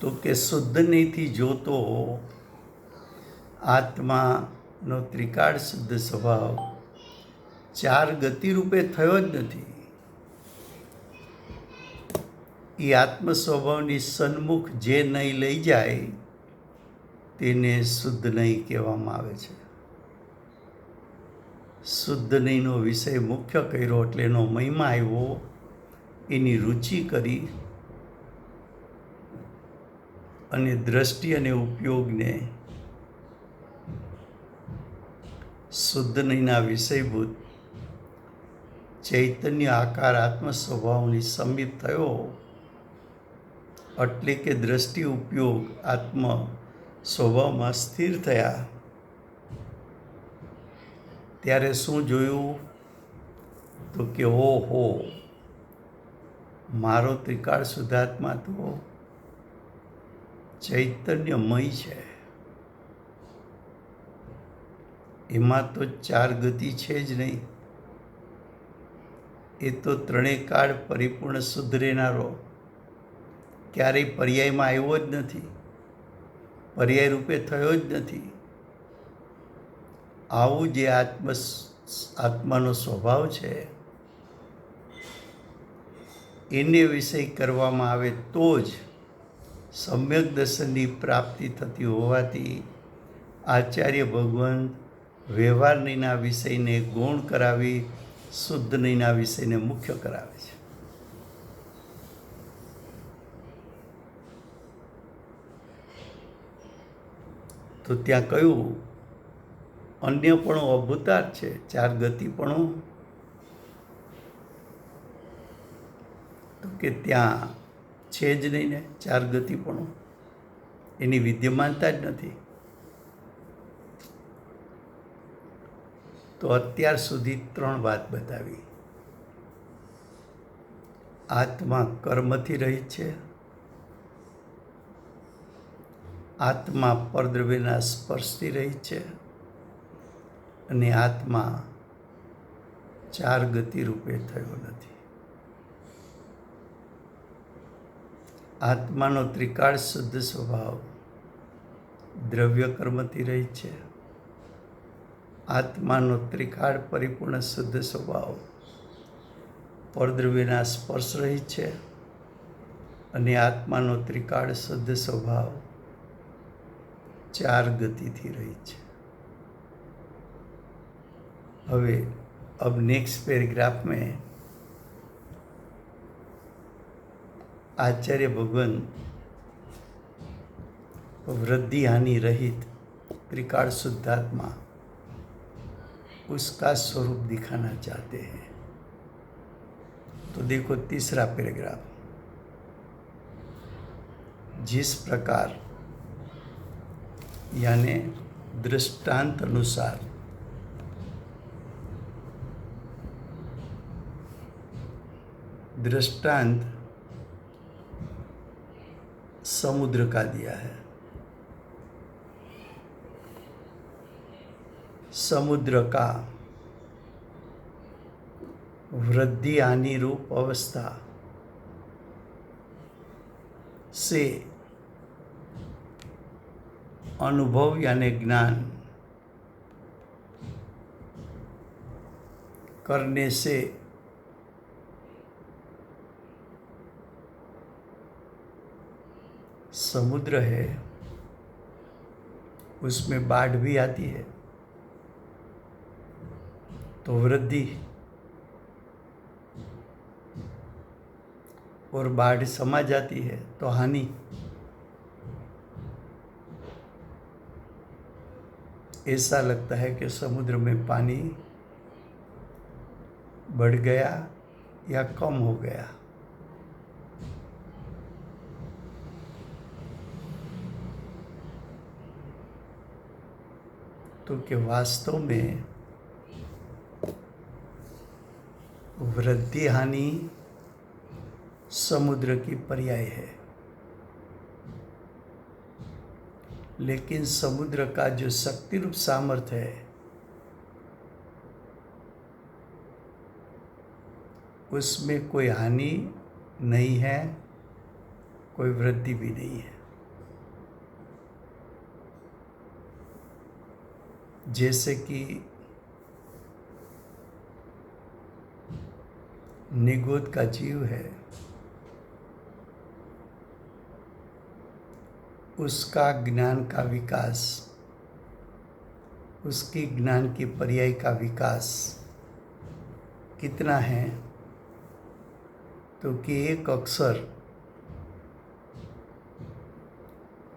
તો કે શુદ્ધ નહીંથી જોતો આત્માનો ત્રિકાળ શુદ્ધ સ્વભાવ ચાર ગતિ રૂપે થયો જ નથી. એ આત્મ સ્વભાવની સન્મુખ જે નહીં લઈ જાય તેને શુદ્ધ નહીં કહેવામાં આવે છે. શુદ્ધ નહીંનો વિષય મુખ્ય કર્યો એટલે એનો મહિમા આવ્યો, એની રુચિ કરી અને દ્રષ્ટિ અને ઉપયોગને શુદ્ધ નહીંના વિષયભૂત ચૈતન્ય આકાર આત્મ સ્વભાવની સમીપ થયો એટલે કે દ્રષ્ટિ ઉપયોગ આત્મ સ્વભાવમાં સ્થિર થયા. ત્યારે શું જોયું? તો કે ઓહો, મારો ત્રિકાળ શુદ્ધાત્મા તો ચૈતન્યમય છે. એમાં તો ચાર ગતિ છે જ નહીં. એ તો ત્રણેય કાળ પરિપૂર્ણ શુદ્ધ રહેનારો, ક્યારેય પર્યાયમાં આવ્યો જ નથી, પર્યાય રૂપે થયો જ નથી. આવું જે આત્માનો સ્વભાવ છે એને વિષય કરવામાં આવે તો જ સમ્યક દર્શનની પ્રાપ્તિ થતી હોવાથી આચાર્ય ભગવાન વ્યવહાર નહીંના વિષયને ગૌણ કરાવી શુદ્ધ નહીંના વિષયને મુખ્ય કરાવે છે. તો ત્યાં કયું અન્યપણું અભૂતાર છે, ચાર ગતિપણું? તો કે ત્યાં છે જ નહીં ને ચાર ગતિપણું, એની વિદ્યમાનતા જ નથી. તો અત્યાર સુધી ત્રણ વાત બતાવી. આત્મા કર્મથી રહિત છે, આત્મા પરદ્રવ્યના સ્પર્શથી રહિત છે, અને આત્મા ચાર ગતિ રૂપે થયો નથી. આત્માનો ત્રિકાળ શુદ્ધ સ્વભાવ દ્રવ્ય કર્મથી રહિત છે, આત્માનો ત્રિકાળ પરિપૂર્ણ શુદ્ધ સ્વભાવ પરદ્રવ્યના સ્પર્શ રહિત છે, અને આત્માનો ત્રિકાળ શુદ્ધ સ્વભાવ ચાર ગતિથી રહિત છે. હવે अब नेक्स्ट पैराग्राफ में आचार्य भगवान वृद्धि हानि रहित त्रिकाल शुद्धात्मा उसका स्वरूप दिखाना चाहते हैं. तो देखो तीसरा पैराग्राफ. जिस प्रकार यानी दृष्टांत अनुसार दृष्टांत समुद्र का दिया है. समुद्र का वृद्धि हानि रूप अवस्था से अनुभव यानी ज्ञान करने से समुद्र है, उसमें बाढ़ भी आती है तो वृद्धि और बाढ़ समा जाती है तो हानि। ऐसा लगता है कि समुद्र में पानी बढ़ गया या कम हो गया। तो कि वास्तव में वृद्धि हानि समुद्र की पर्याय है, लेकिन समुद्र का जो शक्ति रूप सामर्थ्य है उसमें कोई हानि नहीं है, कोई वृद्धि भी नहीं है। जैसे कि निगोद का जीव है, उसका ज्ञान का विकास, उसकी ज्ञान की पर्याय का विकास कितना है, तो कि एक अक्षर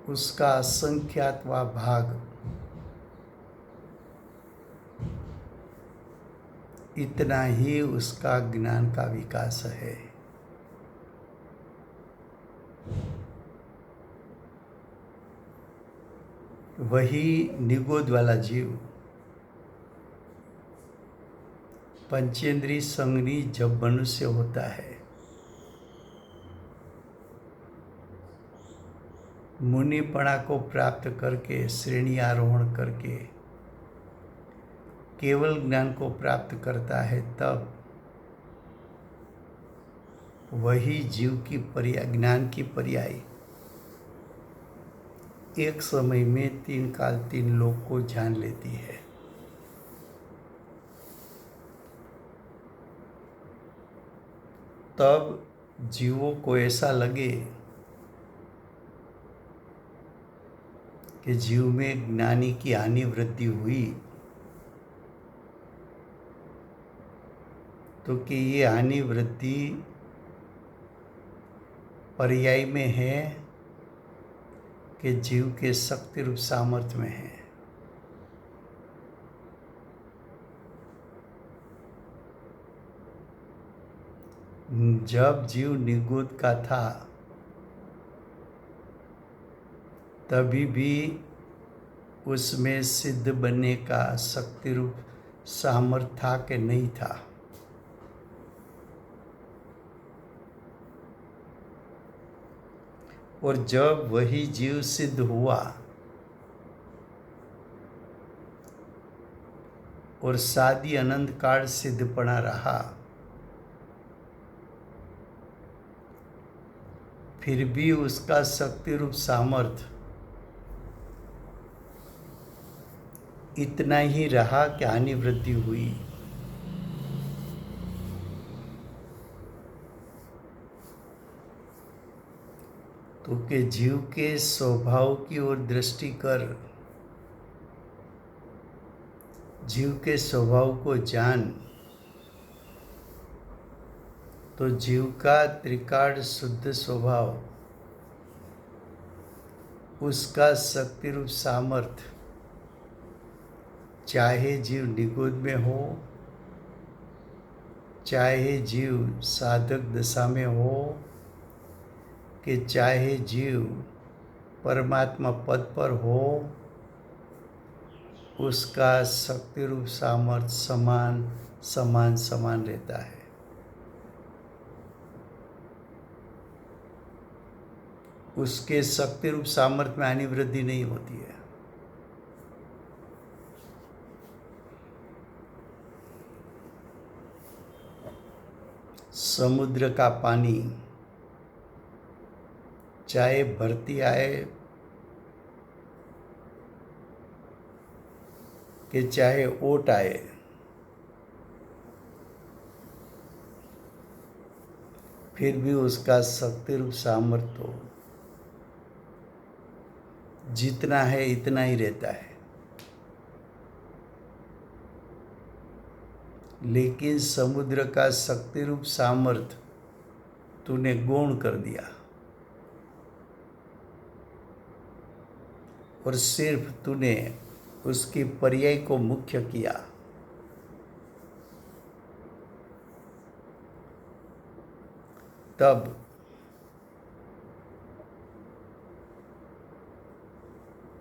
उसका असंख्यातवा भाग इतना ही उसका ज्ञान का विकास है। वही निगोद वाला जीव पंचेंद्रीय संगनी जब मनुष्य होता है, मुनिपणा को प्राप्त करके श्रेणी आरोहण करके केवल ज्ञान को प्राप्त करता है, तब वही जीव की पर्याय, ज्ञान की पर्याय एक समय में 3 काल 3 लोक को जान लेती है। तब जीवों को ऐसा लगे कि जीव में ज्ञानी की हानि वृद्धि हुई, तो कि ये हानि वृद्धि पर्याय में है कि जीव के शक्ति रूप सामर्थ्य में है। जब जीव निगोद का था तभी भी उसमें सिद्ध बनने का शक्ति रूप सामर्थ्य था कि नहीं था। और जब वही जीव सिद्ध हुआ और शादी अनंत काल सिद्धपना रहा, फिर भी उसका शक्ति रूप सामर्थ्य इतना ही रहा कि हानि वृद्धि हुई। तो के जीव के स्वभाव की ओर दृष्टि कर, जीव के स्वभाव को जान, तो जीव का त्रिकाल शुद्ध स्वभाव, उसका शक्ति रूप सामर्थ्य, चाहे जीव निगोद में हो, चाहे जीव साधक दशा में हो, कि चाहे जीव परमात्मा पद पर हो, उसका शक्ति रूप सामर्थ्य समान समान समान रहता है। उसके शक्ति रूप सामर्थ्य में हानि वृद्धि नहीं होती है। समुद्र का पानी चाहे भरती आए कि चाहे ओट आए, फिर भी उसका शक्ति रूप सामर्थ्य तो जितना है इतना ही रहता है। लेकिन समुद्र का शक्ति रूप सामर्थ्य तूने गौण कर दिया और सिर्फ तूने उसकी पर्याय को मुख्य किया, तब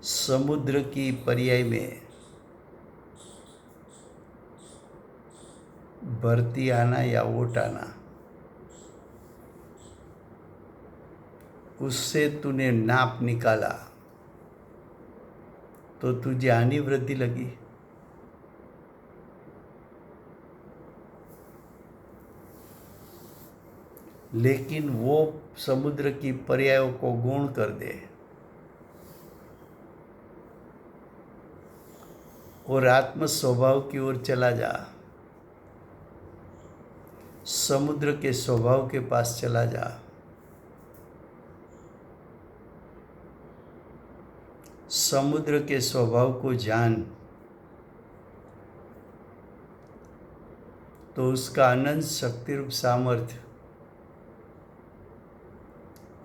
समुद्र की पर्याय में भरती आना या ओट आना, उससे तूने नाप निकाला तो तुझे हानि वृद्धि लगी। लेकिन वो समुद्र की पर्यायों को गौण कर दे और आत्म स्वभाव की ओर चला जा, समुद्र के स्वभाव के पास चला जा, समुद्र के स्वभाव को जान, तो उसका अनंत शक्ति रूप सामर्थ्य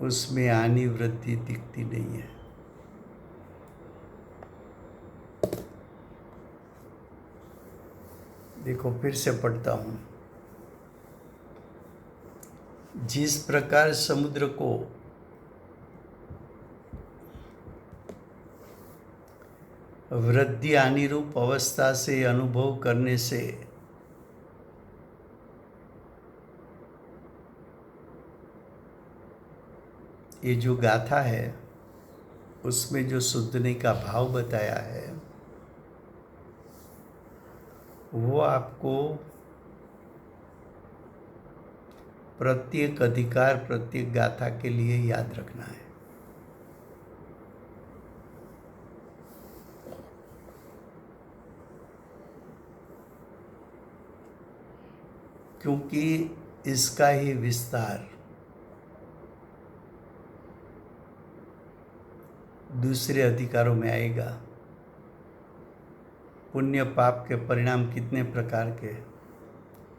उसमें हानि वृद्धि दिखती नहीं है। देखो फिर से पढ़ता हूँ। जिस प्रकार समुद्र को वृद्धि हानि रूप अवस्था से अनुभव करने से ये जो गाथा है उसमें जो शुद्धने का भाव बताया है वो आपको प्रत्येक अधिकार प्रत्येक गाथा के लिए याद रखना है। क्योंकि इसका ही विस्तार दूसरे अधिकारों में आएगा। पुण्य पाप के परिणाम कितने प्रकार के?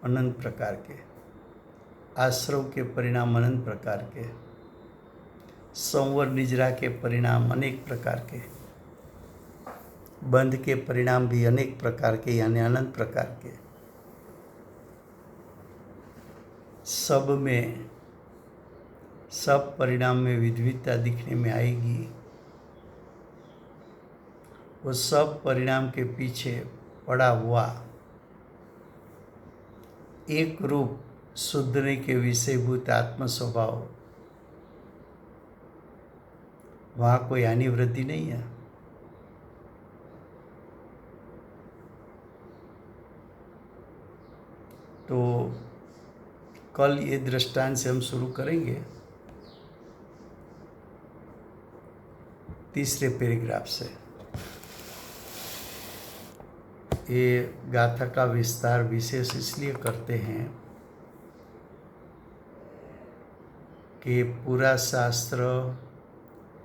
अनंत प्रकार के। आश्रव के परिणाम अनंत प्रकार के। संवर निजरा के परिणाम अनेक प्रकार के। बंध के परिणाम भी अनेक प्रकार के, यानी अनंत प्रकार के। सब परिणाम में विविधता दिखने में आएगी। वो सब परिणाम के पीछे पड़ा हुआ एक रूप शुद्धने के विषयभूत आत्म स्वभाव, वहाँ कोई हानि वृद्धि नहीं है। तो कल ये दृष्टांत से हम शुरू करेंगे, तीसरे पैराग्राफ से। ये गाथा का विस्तार विशेष इसलिए करते हैं कि पूरा शास्त्र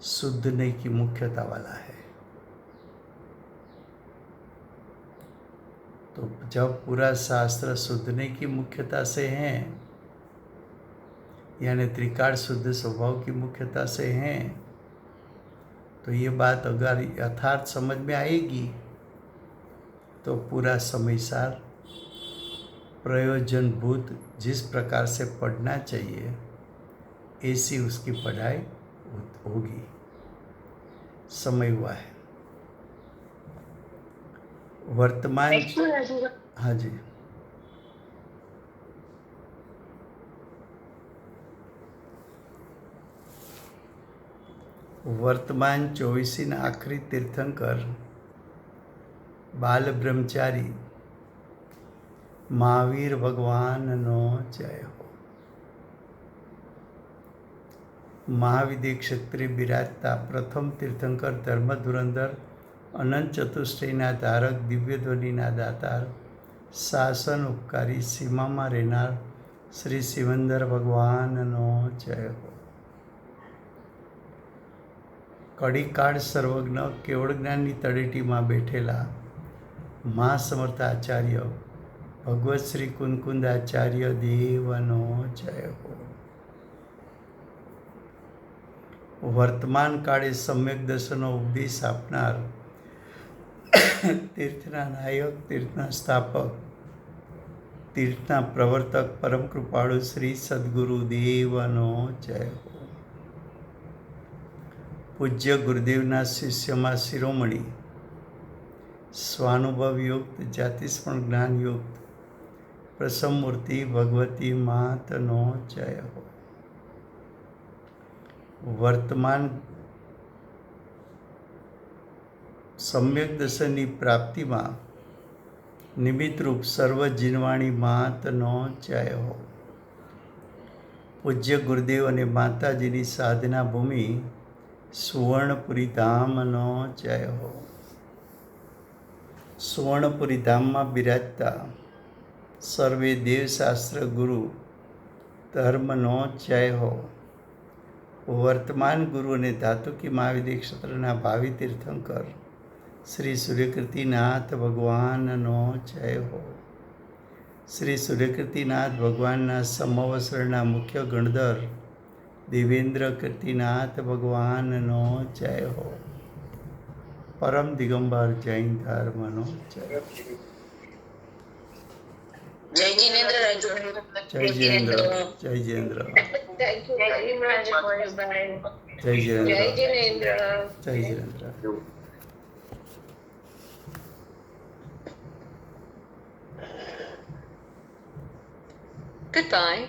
शुद्धने की मुख्यता वाला है। तो जब पूरा शास्त्र शुद्धने की मुख्यता से है, यानी त्रिकाल शुद्ध स्वभाव की मुख्यता से है, तो ये बात अगर यथार्थ समझ में आएगी तो पूरा समयसार प्रयोजनभूत जिस प्रकार से पढ़ना चाहिए ऐसी उसकी पढ़ाई होगी। समय हुआ है। वर्तमान, हाँ जी, वर्तमान 24 आखरी तीर्थंकर बाल ब्रह्मचारी महावीर भगवान नो जय हो। महाविद्य ક્ષત્રિય બિરાજતા પ્રથમ તીર્થંકર ધર્મ ધુરંધર અનંત ચતુષ્ટયના ધારક દિવ્ય ધ્વનિના દાતાર શાસન ઉપકારી સીમામાં રહેનાર શ્રી સિવંદર ભગવાનનો જય હો। કડીકાળ સર્વજ્ઞ કેવળ જ્ઞાનની તળેટીમાં બેઠેલા મહાસમર્થ આચાર્ય ભગવત શ્રી કુંદકુંદાચાર્ય દેવનો જય હો। વર્તમાન કાળે સમ્યક દર્શનનો ઉપદેશ આપનાર તીર્થના નાયક, તીર્થના સ્થાપક, તીર્થના પ્રવર્તક પરમ કૃપાળુ શ્રી સદગુરુ દેવનો જય હો. પૂજ્ય ગુરુદેવના શિષ્યમાં શિરોમણી, સ્વાનુભવ યુક્ત, જાતિસ્મરણ જ્ઞાન યુક્ત પ્રસમ મૂર્તિ ભગવતી માતનો જય હો. વર્તમાન સમ્યક દર્શનની પ્રાપ્તિમાં નિમિત્તરૂપ સર્વ જીનવાણી માતનો જય હો. પૂજ્ય ગુરુદેવ અને માતાજીની સાધના ભૂમિ સુવર્ણપુરી ધામનો જય હો. સુવર્ણપુરી ધામમાં બિરાજતા સર્વે દેવશાસ્ત્ર ગુરુ ધર્મનો જય હો. વર્તમાન ગુરુ અને ધાતુકી મહાવિદ્ય ક્ષેત્રના ભાવિ તીર્થંકર શ્રી સૂર્યકીર્તિનાથ ભગવાનનો જય હો. શ્રી સૂર્યકીર્તિનાથ ભગવાનના સમવસરના મુખ્ય ગણધર દેવેન્દ્ર કીર્તિનાથ ભગવાનનો જય હો. પરમ દિગંબર જૈન ધર્મનો જય હો. જય જીનેન્દ્ર. જય જયેન્દ્ર. જય Jayendra. Thank you very much for your time. જય જયેન્દ્ર. જય જીનેન્દ્ર. જય જયેન્દ્ર. Goodbye.